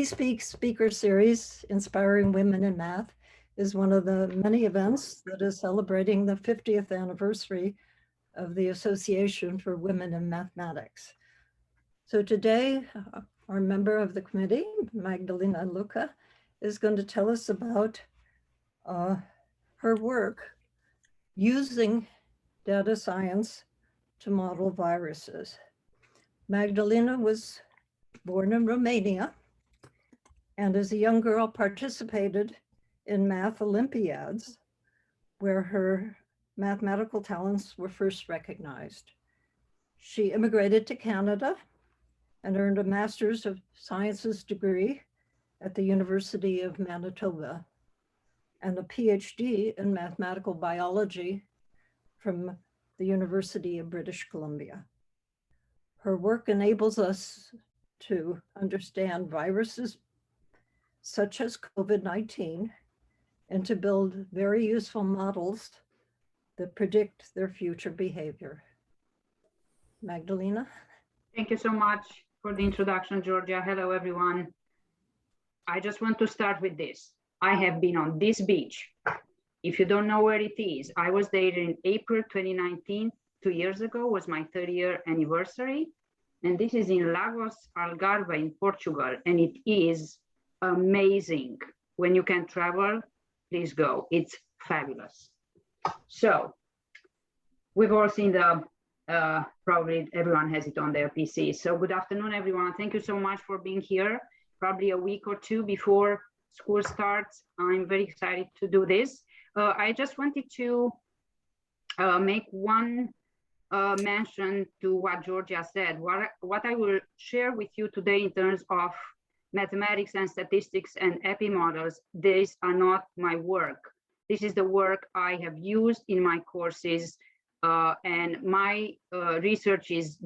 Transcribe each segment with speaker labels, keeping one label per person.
Speaker 1: We Speak speaker series, Inspiring Women in Math, is one of the many events that is celebrating the 50th anniversary of the Association for Women in Mathematics. So today, our member of the committee, Magdalena Luca, is going to tell us about her work using data science to model viruses. Magdalena was born in Romania and as a young girl participated in math Olympiads where her mathematical talents were first recognized. She immigrated to Canada and earned a Master's of Sciences degree at the University of Manitoba and a PhD in mathematical biology from the University of British Columbia. Her work enables us to understand viruses such as COVID-19 and to build very useful models that predict their future behavior. Magdalena?
Speaker 2: Thank you so much for the introduction, Georgia. Hello, everyone. I just want to start with this. I have been on this beach. If you don't know where it is, I was there in April 2019, 2 years ago, was my 30-year anniversary. And this is in Lagos, Algarve in Portugal. And it is amazing. When you can travel, please go. It's fabulous. So we've all seen the, probably everyone has it on their PC. So good afternoon, everyone. Thank you so much for being here. Probably a week or two before school starts. I'm very excited to do this. I just wanted to make one mention to what Georgia said. What I will share with you today in terms of mathematics and statistics and epi models, these are not my work. This is the work I have used in my courses, and my research is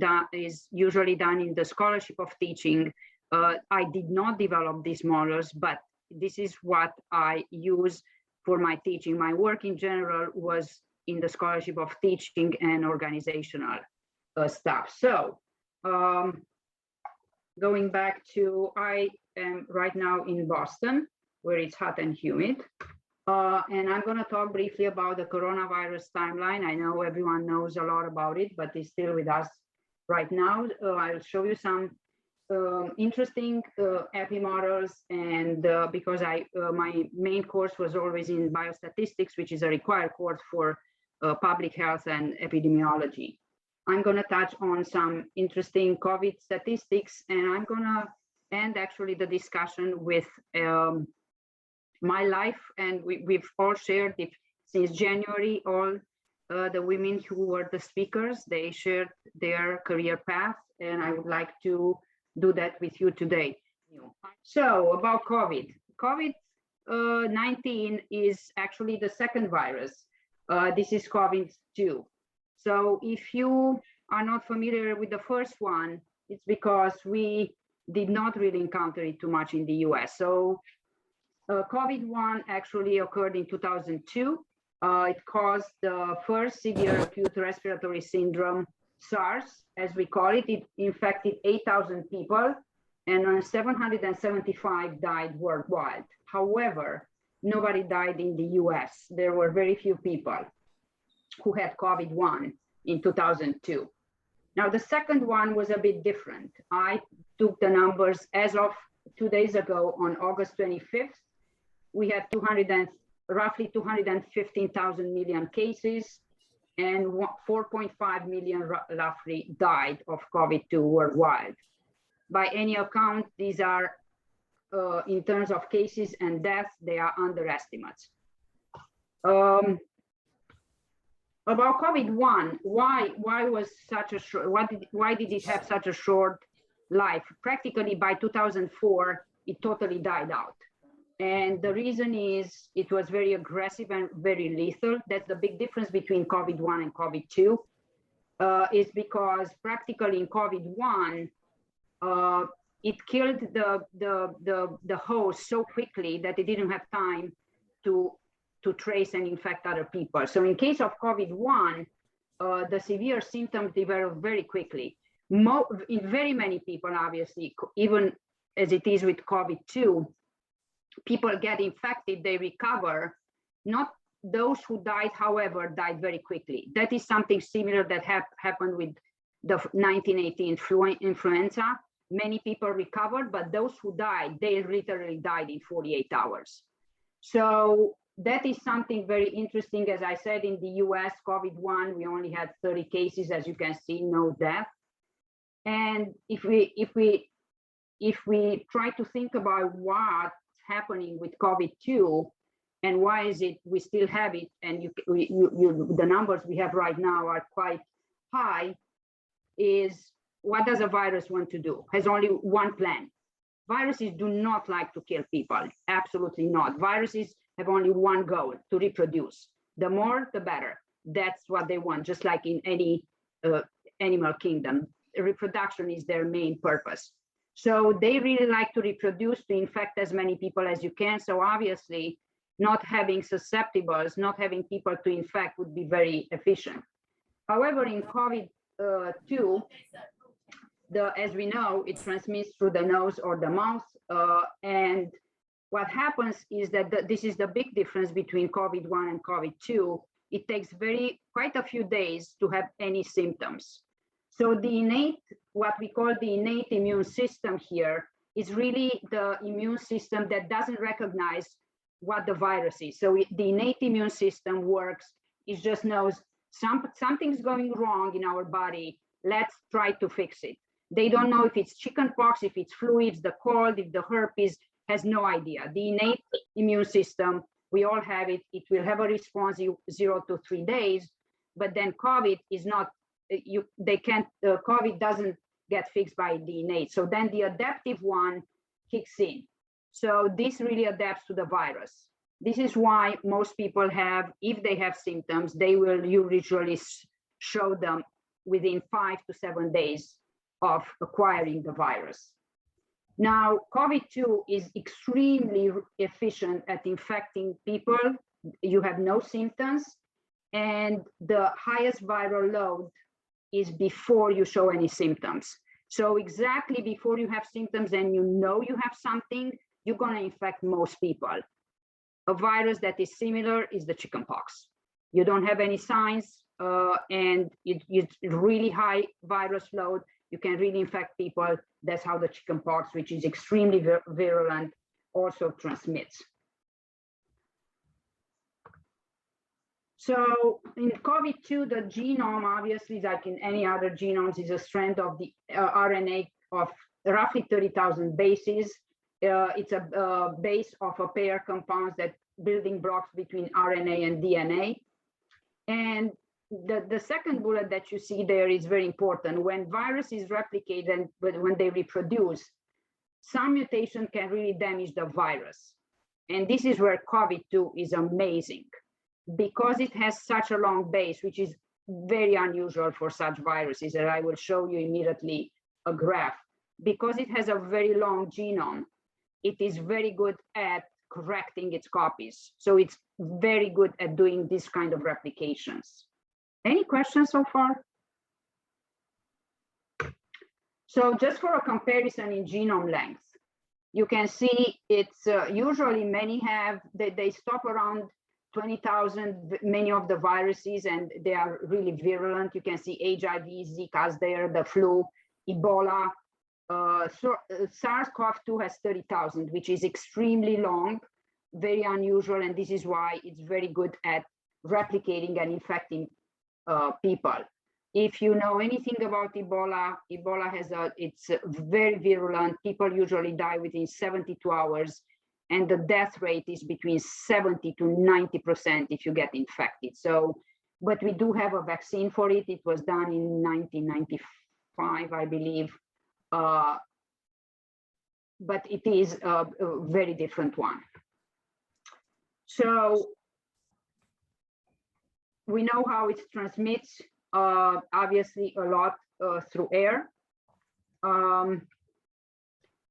Speaker 2: usually done in the scholarship of teaching. I did not develop these models, but this is what I use for my teaching. My work in general was in the scholarship of teaching and organizational stuff. So going back to, I am right now in Boston, where it's hot and humid. And I'm going to talk briefly about the coronavirus timeline. I know everyone knows a lot about it, but it's still with us right now. I'll show you some interesting epi models, and because my main course was always in biostatistics, which is a required course for public health and epidemiology. I'm going to touch on some interesting COVID statistics, and I'm going to end actually the discussion with my life. And we've all shared it since January. All the women who were the speakers, they shared their career path, and I would like to do that with you today. So about COVID. COVID-19 is actually the second virus. This is COVID-2. So if you are not familiar with the first one, it's because we did not really encounter it too much in the US. So COVID-1 actually occurred in 2002. It caused the first severe acute respiratory syndrome, SARS, as we call it. It infected 8,000 people, and 775 died worldwide. However, nobody died in the US. There were very few people who had COVID-1 in 2002. Now, the second one was a bit different. I took the numbers as of 2 days ago on August 25th. We had roughly 215,000 million cases, and 4.5 million roughly died of COVID-2 worldwide. By any account, these are, in terms of cases and deaths, they are underestimates. About COVID-1, why was such a short, why did it have such a short life? Practically by 2004, it totally died out. And the reason is it was very aggressive and very lethal. That's the big difference between COVID-1 and COVID-2, is because practically in COVID-1, it killed the host so quickly that it didn't have time to trace and infect other people. So in case of COVID-1, the severe symptoms develop very quickly. In very many people, obviously, even as it is with COVID-2, people get infected, they recover. Not those who died, however, died very quickly. That is something similar that happened with the 1918 influenza. Many people recovered, but those who died, they literally died in 48 hours. So that is something very interesting. As I said, in the US, COVID-1, we only had 30 cases, as you can see, no death. And if we try to think about what's happening with COVID-2 and why is it we still have it, and the numbers we have right now are quite high, is what does a virus want to do? Has only one plan. Viruses do not like to kill people, absolutely not. Viruses have only one goal, to reproduce. The more, the better. That's what they want, just like in any animal kingdom. Reproduction is their main purpose. So they really like to reproduce, to infect as many people as you can. So obviously, not having susceptibles, not having people to infect would be very efficient. However, in COVID-2, as we know, it transmits through the nose or the mouth. And what happens is that this is the big difference between COVID-1 and COVID-2. It takes quite a few days to have any symptoms. So the innate, what we call the innate immune system here, is really the immune system that doesn't recognize what the virus is. So the innate immune system works, it just knows something's going wrong in our body, let's try to fix it. They don't know if it's chickenpox, if it's flu, if it's the cold, if the herpes, has no idea. The innate immune system, we all have it, it will have a response 0 to 3 days, but then COVID is not, COVID doesn't get fixed by the innate. So then the adaptive one kicks in. So this really adapts to the virus. This is why most people have, if they have symptoms, they will usually show them within 5 to 7 days of acquiring the virus. Now, COVID-2 is extremely efficient at infecting people. You have no symptoms, and the highest viral load is before you show any symptoms. So exactly before you have symptoms and you know you have something, you're going to infect most people. A virus that is similar is the chickenpox. You don't have any signs, and it's really high virus load. You can really infect people. That's how the chickenpox, which is extremely virulent, also transmits. So in COVID-2, the genome, obviously, like in any other genomes, is a strand of the RNA of roughly 30,000 bases. It's a base of a pair compounds, that building blocks between RNA and DNA. And the second bullet that you see there is very important. When viruses replicate and when they reproduce, some mutation can really damage the virus. And this is where COVID-2 is amazing, because it has such a long base, which is very unusual for such viruses. And I will show you immediately a graph. Because it has a very long genome, it is very good at correcting its copies. So it's very good at doing this kind of replications. Any questions so far? So just for a comparison in genome length, you can see it's usually many have, they stop around 20,000, many of the viruses, and they are really virulent. You can see HIV, Zika's there, the flu, Ebola. SARS-CoV-2 has 30,000, which is extremely long, very unusual, and this is why it's very good at replicating and infecting people. If you know anything about Ebola, it's very virulent. People usually die within 72 hours, and the death rate is between 70 to 90% if you get infected. So, but we do have a vaccine for it. It was done in 1995, I believe. But it is a very different one. So we know how it transmits, obviously a lot through air.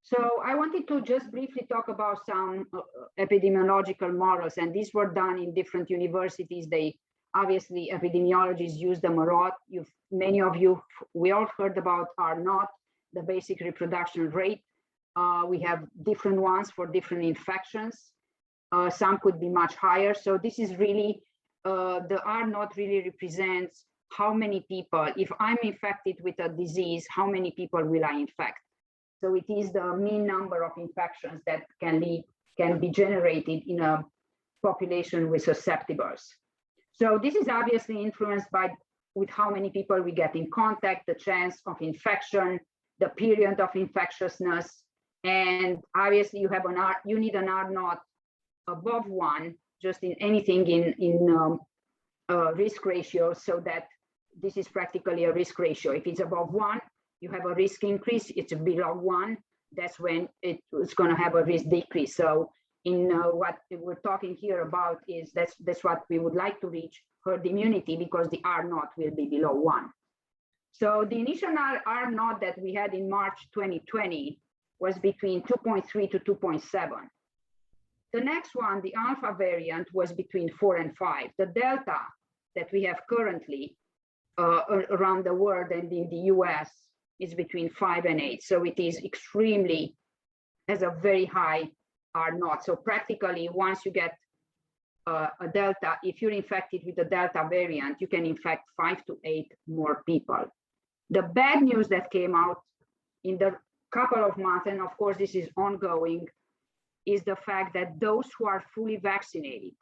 Speaker 2: So I wanted to just briefly talk about some epidemiological models, and these were done in different universities. They obviously, epidemiologists use them a lot. Many of you, we all heard about R0, the basic reproduction rate. We have different ones for different infections. Some could be much higher. So this is really, the R naught really represents how many people, if I'm infected with a disease, how many people will I infect? So it is the mean number of infections that can be generated in a population with susceptibles. So this is obviously influenced by with how many people we get in contact, the chance of infection, the period of infectiousness, and obviously you have you need an R naught above 1, just in anything in risk ratio, so that this is practically a risk ratio. If it's above 1, you have a risk increase. It's below 1, that's when it's going to have a risk decrease. So in what we're talking here about is that's what we would like to reach, herd immunity, because the R naught will be below 1. So the initial R naught that we had in March 2020 was between 2.3 to 2.7. The next one, the alpha variant, was between 4 and 5. The delta that we have currently around the world and in the US is between 5 and 8. So it is extremely, has a very high R naught. So practically, once you get a delta, if you're infected with the delta variant, you can infect 5 to 8 more people. The bad news that came out in the couple of months, and of course this is ongoing, is the fact that those who are fully vaccinated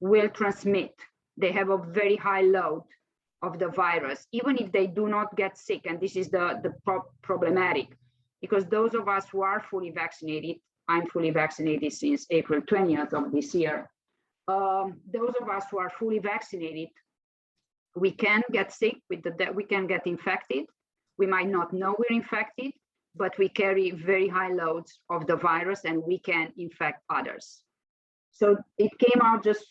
Speaker 2: will transmit. They have a very high load of the virus, even if they do not get sick. And this is the problematic, because those of us who are fully vaccinated, I'm fully vaccinated since April 20th of this year. Those of us who are fully vaccinated, we can get sick we can get infected. We might not know we're infected, but we carry very high loads of the virus and we can infect others. So it came out just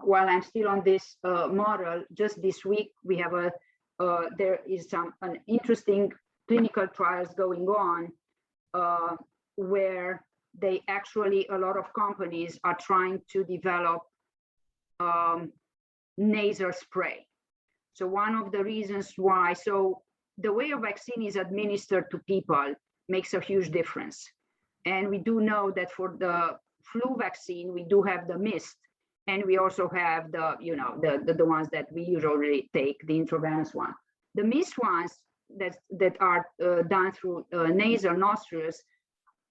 Speaker 2: while I'm still on this model, just this week, we have there is an interesting clinical trials going on where they actually, a lot of companies are trying to develop nasal spray. So one of the reasons why, so the way a vaccine is administered to people makes a huge difference. And we do know that for the flu vaccine, we do have the mist, and we also have the ones that we usually take, the intravenous one. The mist ones that are done through nasal nostrils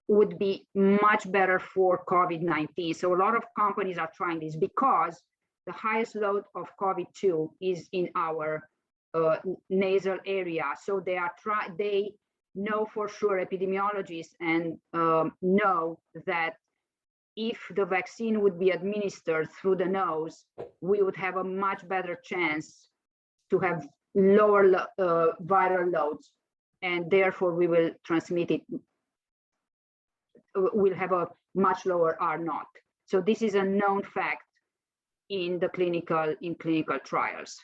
Speaker 2: would be much better for COVID-19. So a lot of companies are trying this because the highest load of COVID-2 is in our nasal area. So they know for sure, epidemiologists, and know that if the vaccine would be administered through the nose, we would have a much better chance to have lower viral loads, and therefore we will transmit it. We'll have a much lower R naught. So this is a known fact in the clinical trials.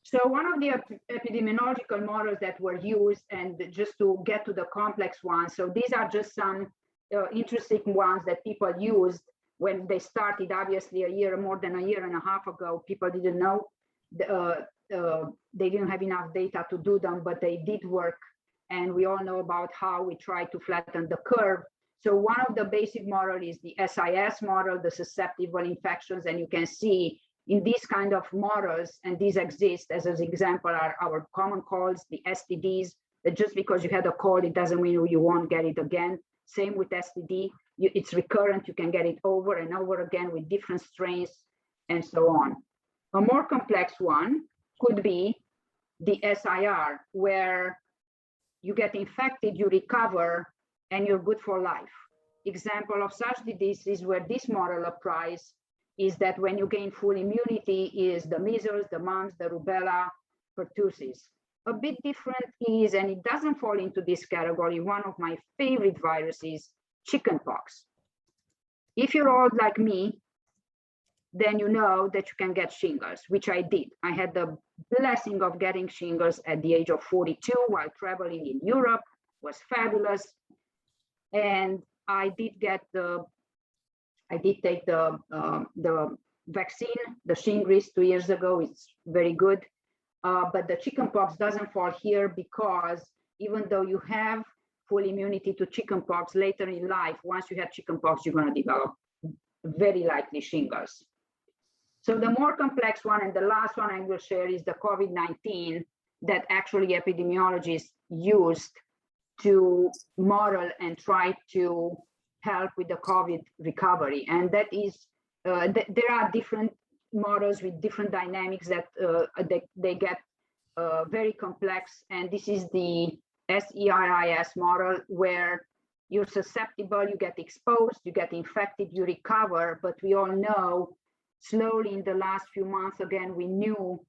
Speaker 2: So one of the epidemiological models that were used, and just to get to the complex ones, so these are just some interesting ones that people used when they started. Obviously, more than a year and a half ago, people didn't know, they didn't have enough data to do them, but they did work. And we all know about how we try to flatten the curve. So one of the basic model is the SIS model, the susceptible infections, and you can see in these kind of models, and these exist as an example, are our common colds, the STDs, that just because you had a cold, it doesn't mean you won't get it again. Same with STD, it's recurrent, you can get it over and over again with different strains and so on. A more complex one could be the SIR, where you get infected, you recover, and you're good for life. Example of such diseases where this model applies is that when you gain full immunity is the measles, the mumps, the rubella, pertussis. A bit different is, and it doesn't fall into this category, one of my favorite viruses, chickenpox. If you're old like me, then you know that you can get shingles, which I did. I had the blessing of getting shingles at the age of 42 while traveling in Europe. It was fabulous. And I did take the vaccine, the shingles 2 years ago. It's very good. But the chickenpox doesn't fall here because even though you have full immunity to chickenpox later in life, once you have chickenpox, you're going to develop very likely shingles. So the more complex one, and the last one I will share, is the COVID-19 that actually epidemiologists used to model and try to help with the COVID recovery. And that is, there are different models with different dynamics that they get very complex. And this is the SERIS model, where you're susceptible, you get exposed, you get infected, you recover. But we all know, slowly in the last few months, again, we now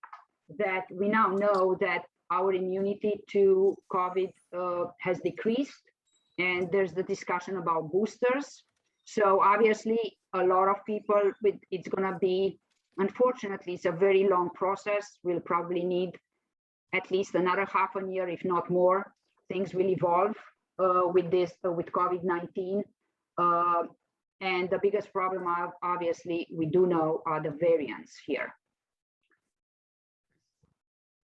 Speaker 2: know that our immunity to COVID has decreased, and there's the discussion about boosters. So obviously, a lot of people, it's going to be, unfortunately, it's a very long process. We'll probably need at least another half a year, if not more. Things will evolve with COVID-19. And the biggest problem, obviously, we do know, are the variants here.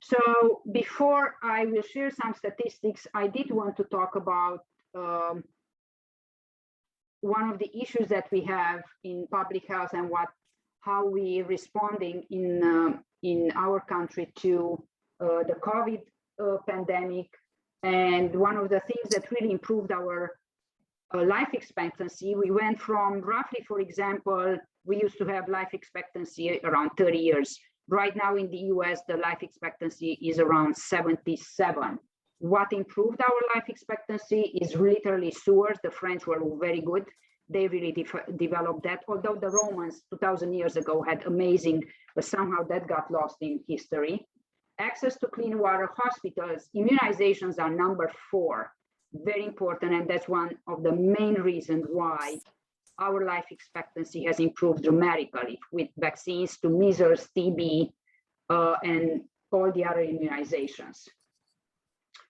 Speaker 2: So before I will share some statistics, I did want to talk about one of the issues that we have in public health and how we responding in our country to the COVID pandemic. And one of the things that really improved our life expectancy, we went from roughly, for example, we used to have life expectancy around 30 years. Right now in the US, the life expectancy is around 77. What improved our life expectancy is literally sewers. The French were very good. They really developed that. Although the Romans 2000 years ago had amazing, but somehow that got lost in history. Access to clean water, hospitals, immunizations are number 4. Very important, and that's one of the main reasons why our life expectancy has improved dramatically, with vaccines to measles, TB, and all the other immunizations.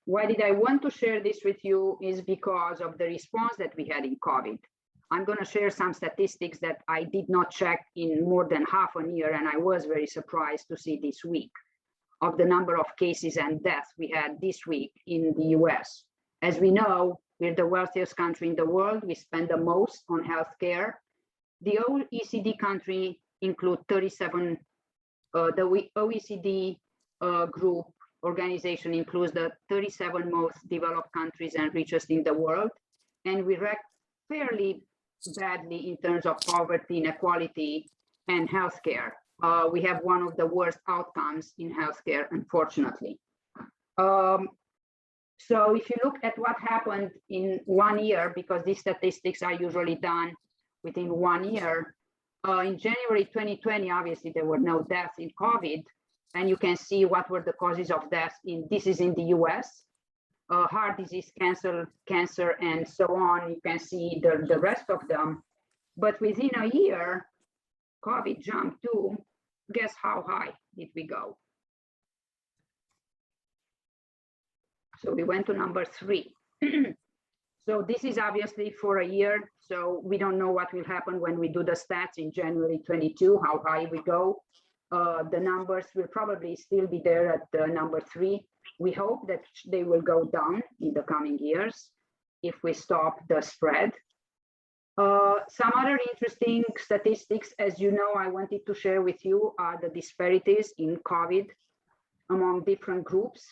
Speaker 2: Why did I want to share this with you is because of the response that we had in COVID. I'm going to share some statistics that I did not check in more than half a year, and I was very surprised to see this week of the number of cases and deaths we had this week in the US. As we know, we're the wealthiest country in the world. We spend the most on healthcare. The OECD country include 37, the OECD group organization includes the 37 most developed countries and richest in the world. And we rank fairly badly in terms of poverty, inequality, and healthcare. We have one of the worst outcomes in healthcare, unfortunately. So if you look at what happened in 1 year, because these statistics are usually done within 1 year, in January 2020, obviously there were no deaths in COVID, and you can see what were the causes of death this is in the US, heart disease, cancer, and so on. You can see the rest of them. But within a year, COVID jumped to, guess how high did we go? So we went to number 3. So this is obviously for a year. So we don't know what will happen when we do the stats in January 22, how high we go. The numbers will probably still be there at the number 3. We hope that they will go down in the coming years if we stop the spread. Some other interesting statistics, as you know, I wanted to share with you are the disparities in COVID among different groups.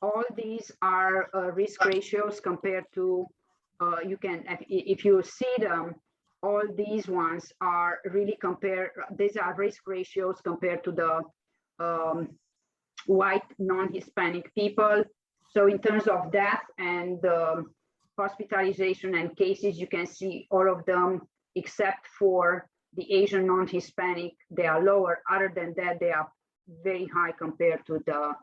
Speaker 2: All these are risk ratios compared to, if you see them, all these ones are really these are risk ratios compared to the white non-Hispanic people. So in terms of death and hospitalization and cases, you can see all of them except for the Asian non-Hispanic, they are lower. Other than that, they are very high compared to the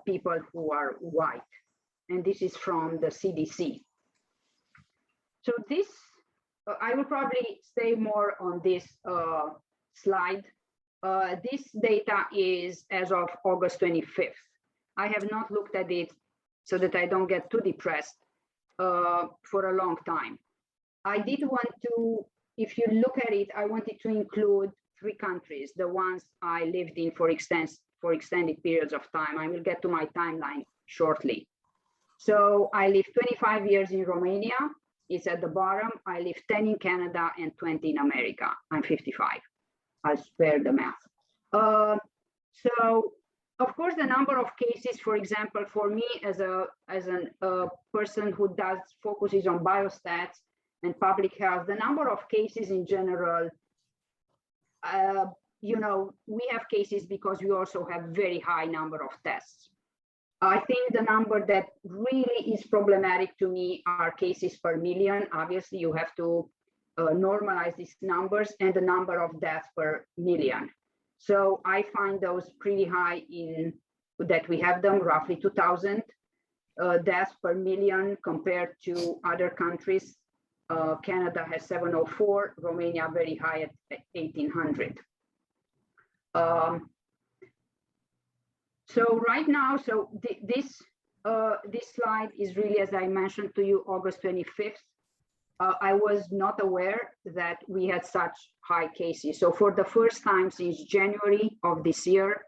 Speaker 2: people who are white. And this is from the CDC. So this, I will probably stay more on this slide. This data is as of August 25th. I have not looked at it so that I don't get too depressed for a long time. I did want to, if you look at it, I wanted to include 3 countries, the ones I lived in for extended periods of time. I will get to my timeline shortly. So I lived 25 years in Romania. It's at the bottom. I lived 10 in Canada and 20 in America. I'm 55. I'll spare the math. So of course, the number of cases, for example, for me as a person who focuses on biostats and public health, the number of cases in general, you know, we have cases because we also have very high number of tests. I think the number that really is problematic to me are cases per million. Obviously, you have to normalize these numbers, and the number of deaths per million. So I find those pretty high in that we have them roughly 2,000 deaths per million compared to other countries. Canada has 704, Romania very high at 1,800. So right now, this slide is really, as I mentioned to you, August 25th. I was not aware that we had such high cases. So for the first time since January of this year,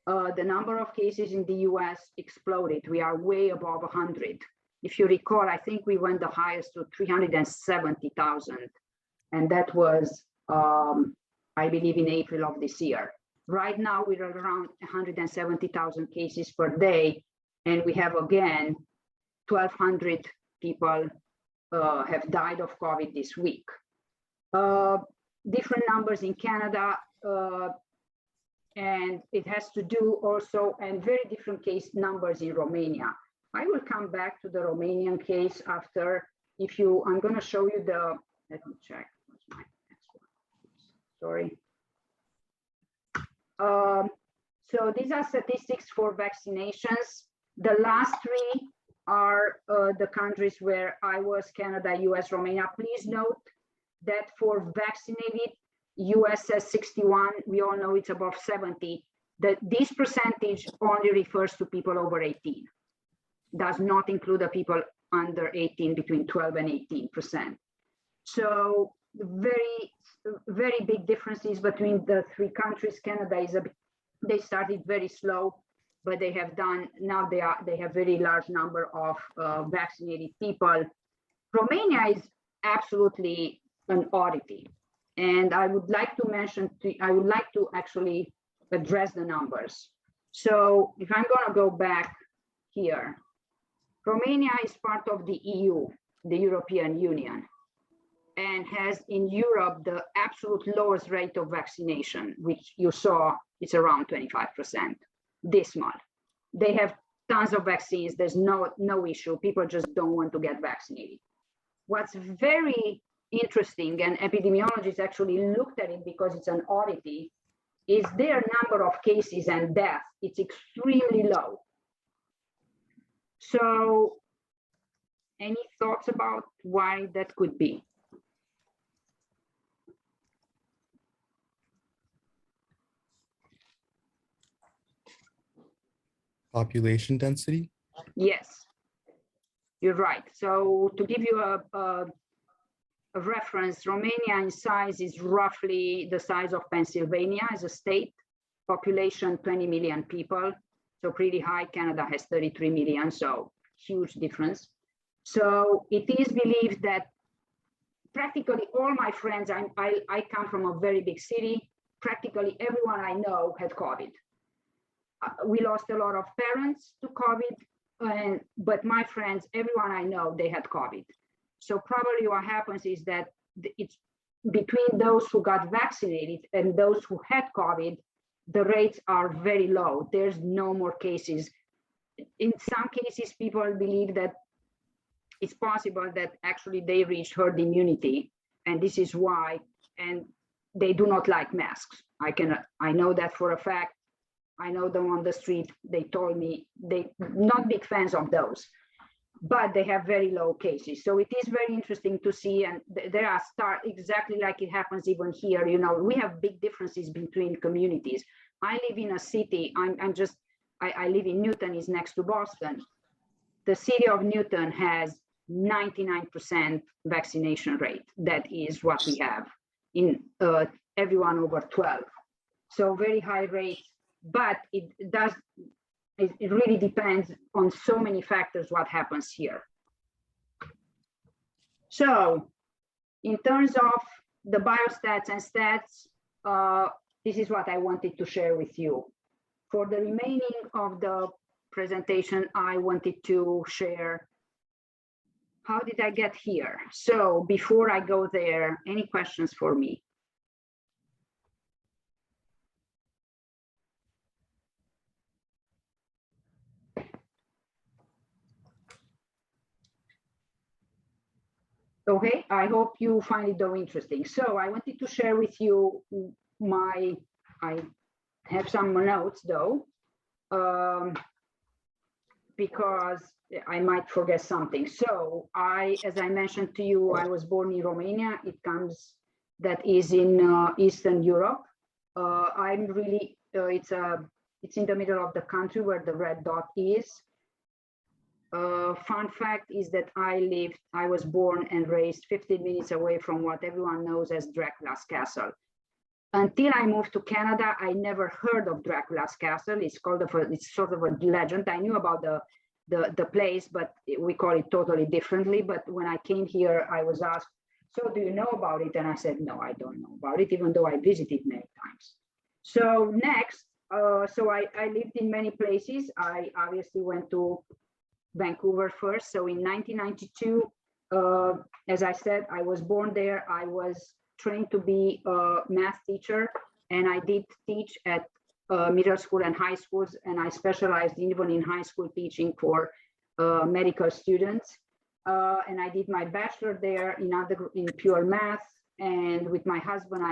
Speaker 2: the number of cases in the US exploded. We are way above 100. If you recall, I think we went the highest to 370,000. And that was, I believe, in April of this year. Right now, we're around 170,000 cases per day. And we have, again, 1,200 people have died of COVID this week. Different numbers in Canada, and it has to do also, and very different case numbers in Romania. I will come back to the Romanian case after, I'm going to show you let me check. What's my next one? Sorry. So these are statistics for vaccinations. The last three are the countries where I was: Canada, US, Romania. Please note that for vaccinated, US says 61, we all know it's above 70. This percentage only refers to people over 18. Does not include the people under 18, between 12 and 18%. So very, very big differences between the three countries. Canada they started very slow, but they have done, now they have very large number of vaccinated people. Romania is absolutely an oddity. And I would like to actually address the numbers. So if I'm going to go back here, Romania is part of the EU, the European Union, and has in Europe the absolute lowest rate of vaccination, which you saw, it's around 25%, dismal. They have tons of vaccines, there's no issue, people just don't want to get vaccinated. What's very interesting, and epidemiologists actually looked at it because it's an oddity, is their number of cases and deaths. It's extremely low. So any thoughts about why that could be?
Speaker 3: Population density?
Speaker 2: Yes, you're right. So to give you a reference, Romania in size is roughly the size of Pennsylvania as a state, population 20 million people, so pretty high. Canada has 33 million, so huge difference. So it is believed that practically all my friends, I come from a very big city, practically everyone I know had COVID. We lost a lot of parents to COVID, but my friends, everyone I know, they had COVID. So probably what happens is that it's between those who got vaccinated and those who had COVID, the rates are very low. There's no more cases. In some cases, people believe that it's possible that actually they reached herd immunity, and this is why, and they do not like masks. I know that for a fact. I know them on the street. They told me they not big fans of those, but they have very low cases. So it is very interesting to see, and there are exactly like it happens even here. You know, we have big differences between communities. I live in a city. I live in Newton, is next to Boston. The city of Newton has 99% vaccination rate. That is what we have in everyone over 12. So very high rates. But it it really depends on so many factors what happens here. So in terms of the biostats and stats, this is what I wanted to share with you. For the remaining of the presentation, I wanted to share how did I get here. So before I go there, any questions for me? Okay, I hope you find it though interesting. So I wanted to share with you I have some notes though, because I might forget something. So as I mentioned to you, I was born in Romania. That is in Eastern Europe. I'm really, it's in the middle of the country where the red dot is. Fun fact is that I was born and raised 15 minutes away from what everyone knows as Dracula's Castle. Until I moved to Canada, I never heard of Dracula's Castle. It's sort of a legend. I knew about the place, but we call it totally differently. But when I came here, I was asked, so do you know about it? And I said, no, I don't know about it, even though I visited many times. So next, so I lived in many places. I obviously went to Vancouver first. So in 1992, as I said, I was born there. I was trained to be a math teacher, and I did teach at middle school and high schools, and I specialized even in high school teaching for medical students. And I did my bachelor there in pure math. And with my husband,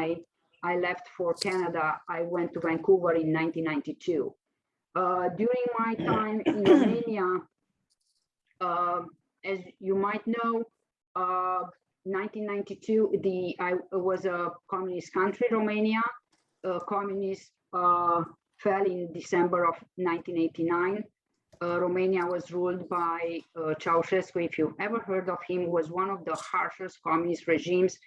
Speaker 2: I left for Canada. I went to Vancouver in 1992. During my time in Romania, as you might know, 1992, I was a communist country, Romania. Communist fell in December of 1989. Romania was ruled by Ceausescu. If you've ever heard of him, was one of the harshest communist regimes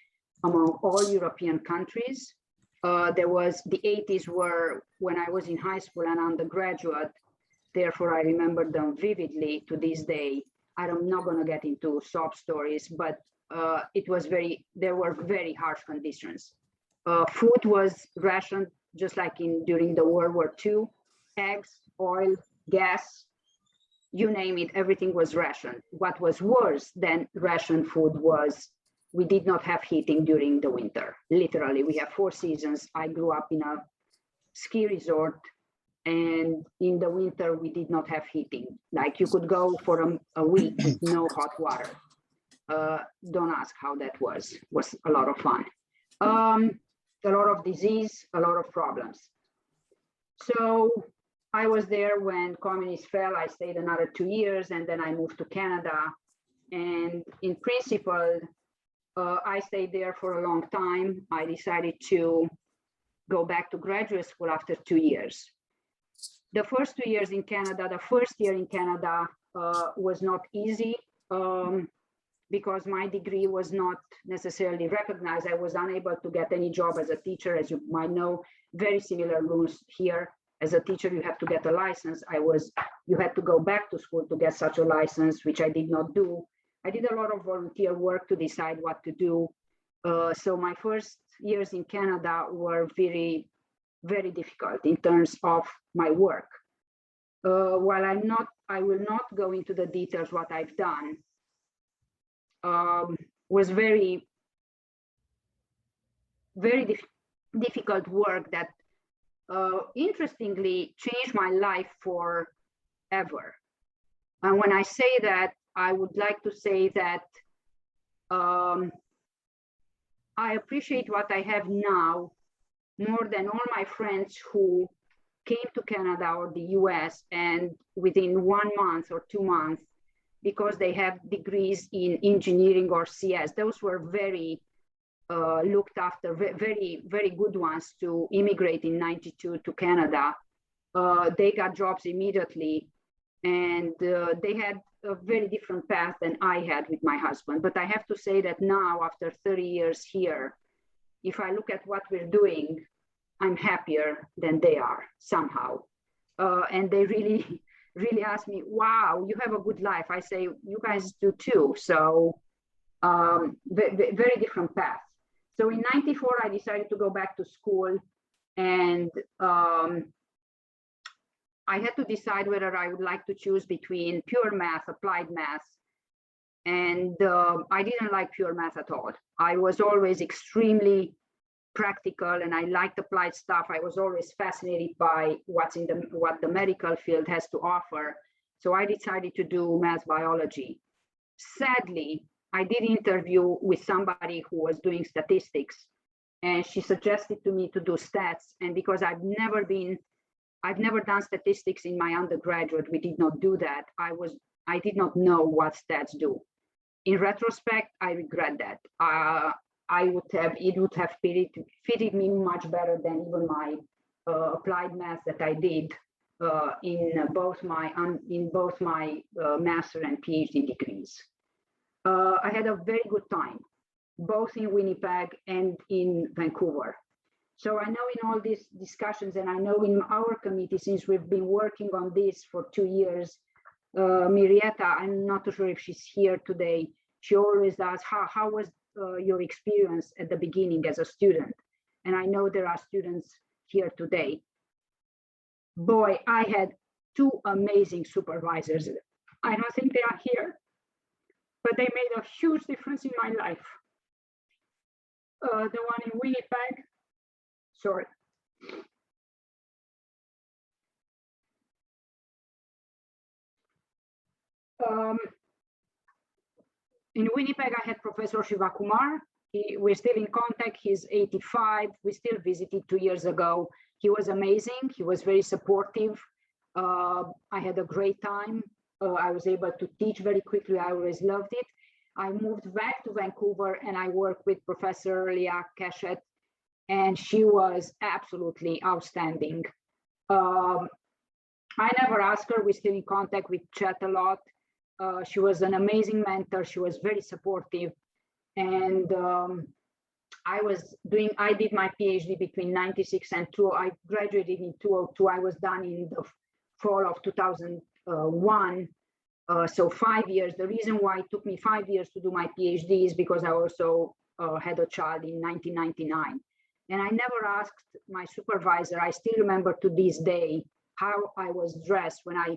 Speaker 2: among all European countries. The 80s were when I was in high school and undergraduate. Therefore, I remember them vividly to this day. I'm not going to get into sob stories, but there were very harsh conditions. Food was rationed just like during the World War II. Eggs, oil, gas, you name it, everything was rationed. What was worse than rationed food was we did not have heating during the winter. Literally, we have 4 seasons. I grew up in a ski resort, and in the winter, we did not have heating. Like you could go for a week with no hot water. Don't ask how that was. It was a lot of fun. A lot of disease, a lot of problems. So I was there when communists fell. I stayed another 2 years, and then I moved to Canada. And in principle, I stayed there for a long time. I decided to go back to graduate school after 2 years. The first 2 years in Canada, the first year in Canada was not easy because my degree was not necessarily recognized. I was unable to get any job as a teacher. As you might know, very similar rules here. As a teacher, you have to get a license. You had to go back to school to get such a license, which I did not do. I did a lot of volunteer work to decide what to do. So my first years in Canada were very, very difficult in terms of my work. While I will not go into the details what I've done, was very, very difficult work that interestingly changed my life forever. And when I say that, I would like to say that I appreciate what I have now more than all my friends who came to Canada or the US and within 1 month or 2 months, because they have degrees in engineering or CS, those were very looked after, very, very good ones to immigrate in 92 to Canada. They got jobs immediately, and they had a very different path than I had with my husband. But I have to say that now, after 30 years here, if I look at what we're doing, I'm happier than they are somehow. And they really, really ask me, wow, you have a good life. I say, you guys do too. So very different path. So in 94, I decided to go back to school, and I had to decide whether I would like to choose between pure math, applied math, and I didn't like pure math at all. I was always extremely practical, and I liked applied stuff. I was always fascinated by what the medical field has to offer. So I decided to do math biology. Sadly, I did interview with somebody who was doing statistics, and she suggested to me to do stats. And because I've never done statistics in my undergraduate, we did not do that. I did not know what stats do. In retrospect, I regret that. It would have fitted me much better than even my applied math that I did in both my master and PhD degrees. I had a very good time, both in Winnipeg and in Vancouver. So I know in all these discussions, and I know in our committee, since we've been working on this for 2 years, Mirieta, I'm not too sure if she's here today. She always asks, how was your experience at the beginning as a student? And I know there are students here today. Boy, I had 2 amazing supervisors. I don't think they are here, but they made a huge difference in my life. The one in Winnipeg, sorry. In Winnipeg, I had Professor Shivakumar. We're still in contact. He's 85. We still visited 2 years ago. He was amazing. He was very supportive. I had a great time. I was able to teach very quickly. I always loved it. I moved back to Vancouver, and I worked with Professor Leah Cashett, and she was absolutely outstanding. I never asked her. We're still in contact. We chat a lot. She was an amazing mentor. She was very supportive. And I did my PhD between 96 and 2000. I graduated in 2002. I was done in the fall of 2001. So 5 years. The reason why it took me 5 years to do my PhD is because I also had a child in 1999. And I never asked my supervisor. I still remember to this day how I was dressed when I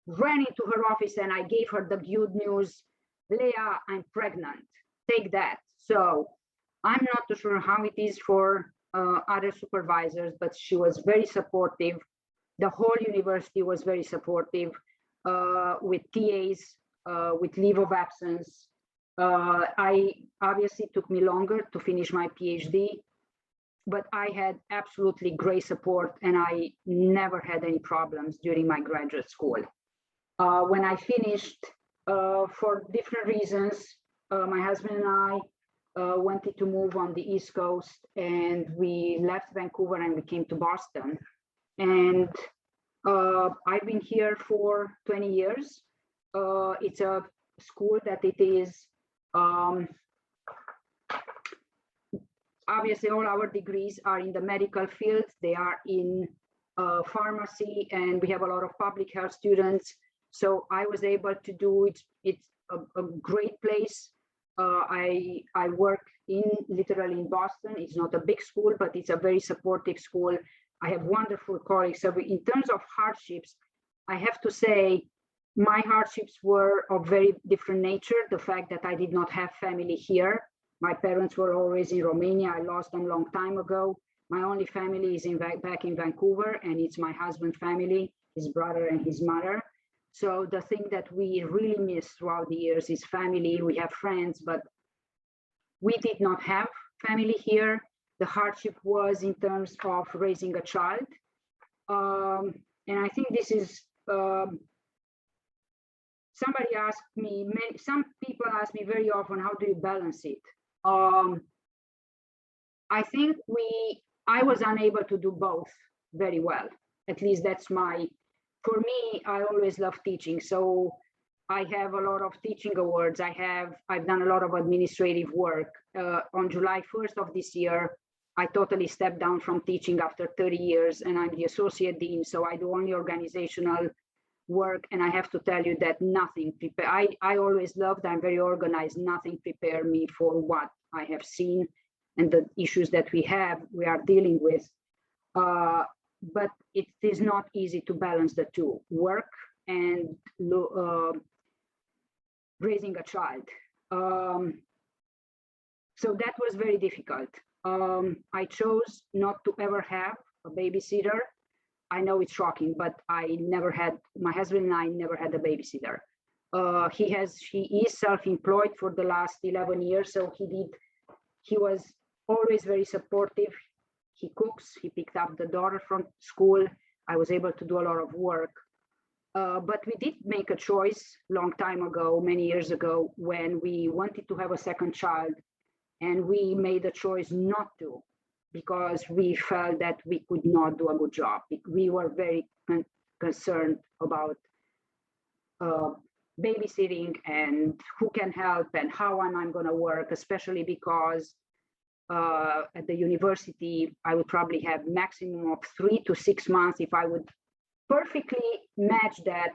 Speaker 2: ran into her office and I gave her the good news, Leah, I'm pregnant, take that. So I'm not too sure how it is for other supervisors, but she was very supportive. The whole university was very supportive with TAs, with leave of absence. I obviously took me longer to finish my PhD, but I had absolutely great support, and I never had any problems during my graduate school. When I finished, for different reasons, my husband and I wanted to move on the East Coast, and we left Vancouver and we came to Boston. And I've been here for 20 years. It's a school that it is, obviously all our degrees are in the medical field. They are in pharmacy, and we have a lot of public health students. So I was able to do it. It's a great place. I work literally in Boston. It's not a big school, but it's a very supportive school. I have wonderful colleagues. So in terms of hardships, I have to say my hardships were of very different nature. The fact that I did not have family here. My parents were always in Romania. I lost them a long time ago. My only family is back in Vancouver, and it's my husband's family, his brother and his mother. So the thing that we really miss throughout the years is family. We have friends, but we did not have family here. The hardship was in terms of raising a child. And I think this is, somebody asked me, some people ask me very often, how do you balance it? I think I was unable to do both very well. At least that's for me, I always love teaching. So I have a lot of teaching awards. I've done a lot of administrative work. On July 1st of this year, I totally stepped down from teaching after 30 years, and I'm the associate dean. So I do only organizational work. And I have to tell you that nothing I always loved, I'm very organized, nothing prepared me for what I have seen and the issues that we are dealing with. But it is not easy to balance the two, work and raising a child. So that was very difficult. I chose not to ever have a babysitter. I know it's shocking, but my husband and I never had a babysitter. He is self-employed for the last 11 years. So he was always very supportive. He cooks, he picked up the daughter from school. I was able to do a lot of work. But we did make a choice long time ago, many years ago, when we wanted to have a second child, and we made a choice not to, because we felt that we could not do a good job. We were very concerned about babysitting and who can help and how am I going to work, especially because at the university, I would probably have maximum of 3 to 6 months if I would perfectly match that.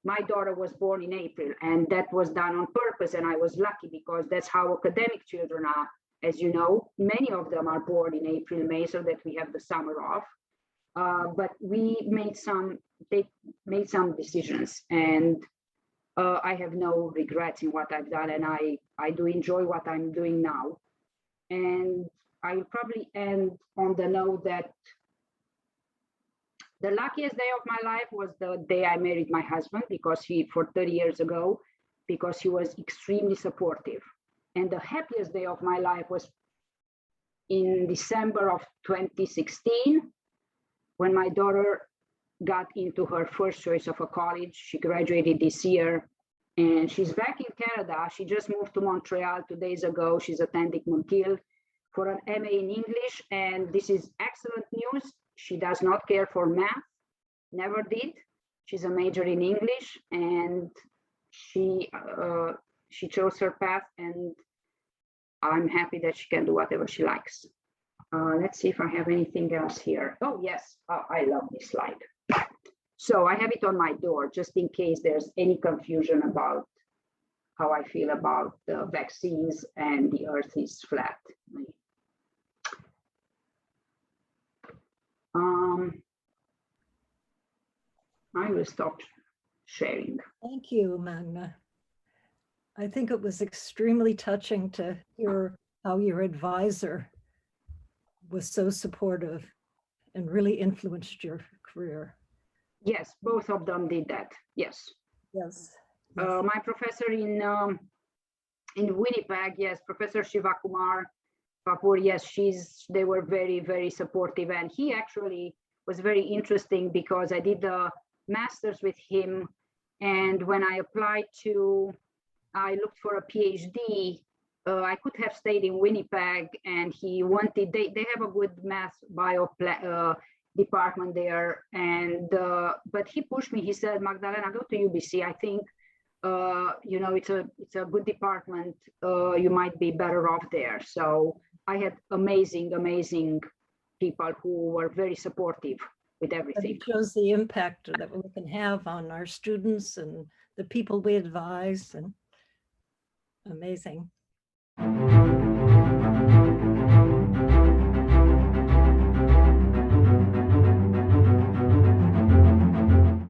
Speaker 2: My daughter was born in April, and that was done on purpose, and I was lucky because that's how academic children are. As you know, many of them are born in April, May, so that we have the summer off. But we made some decisions, and I have no regrets in what I've done, and I do enjoy what I'm doing now. And I will probably end on the note that the luckiest day of my life was the day I married my husband, for 30 years ago, because he was extremely supportive. And the happiest day of my life was in December of 2016, when my daughter got into her first choice of a college. She graduated this year, and she's back in Canada. She just moved to Montreal 2 days ago. She's attending McGill for an MA in English, and this is excellent news. She does not care for math, never did. She's a major in English, and she chose her path, and I'm happy that she can do whatever she likes. Let's see if I have anything else here. Oh, yes. Oh, I love this slide. So I have it on my door just in case there's any confusion about how I feel about the vaccines and the earth is flat. I will stop sharing.
Speaker 1: Thank you, Magna. I think it was extremely touching to hear how your advisor was so supportive and really influenced your career.
Speaker 2: Yes, both of them did that. Yes.
Speaker 1: Yes.
Speaker 2: My professor in Winnipeg, yes, Professor Shivakumar Kapoor, yes, they were very, very supportive. And he actually was very interesting because I did the master's with him. And when I I looked for a PhD, I could have stayed in Winnipeg, and he wanted, they have a good math bio department there. And, but he pushed me, he said, Magdalena, go to UBC. I think, it's a good department. You might be better off there. So I had amazing, amazing people who were very supportive with everything.
Speaker 1: It shows the impact that we can have on our students and the people we advise, and amazing.